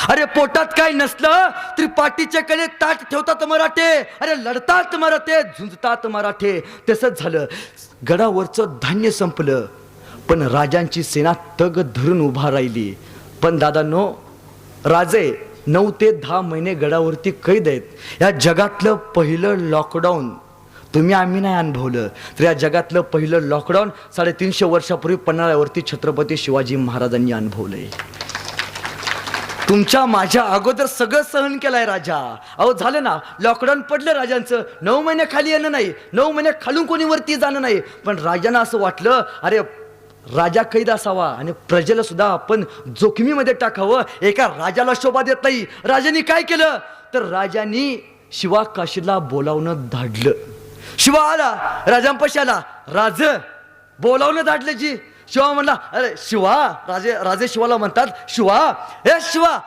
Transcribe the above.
अरे पोटात काय नसलं तरी पाठीच्या कडे ताट ठेवतात मराठे. अरे लढतात मराठे, झुंजतात मराठे. तसंच झालं. गडावरचं धान्य संपलं, पण राजांची सेना तग धरून उभा राहिली. पण दादांनो, राजे 9 ते 10 महिने गडावरती कैद आहेत. या जगातलं पहिलं लॉकडाऊन तुम्ही आम्ही नाही अनुभवलं, तर या जगातलं पहिलं लॉकडाऊन 350 वर्षापूर्वी पन्हाळ्यावरती छत्रपती शिवाजी महाराजांनी अनुभवलंय. तुमच्या माझ्या अगोदर सगळं सहन केलंय राजा. अहो झालं ना, लॉकडाऊन पडलं राजांचं. 9 महिने खाली येणं नाही, 9 महिने खालून कोणी वरती जाणं नाही. पण राजांना असं वाटलं, अरे राजा कैद असावा आणि प्रजेला सुद्धा आपण जोखमीमध्ये टाकावं. एका राजाला शोभा देत नाही. राजांनी काय केलं, तर राजांनी शिवा काशीला बोलावणं धाडलं. शिवा आला, राजांपाशी आला. राज बोलावणं धाडलं जी. शिवा म्हणला, अरे शिवा, राजे शिवाला म्हणतात, शिवा, हे शिवा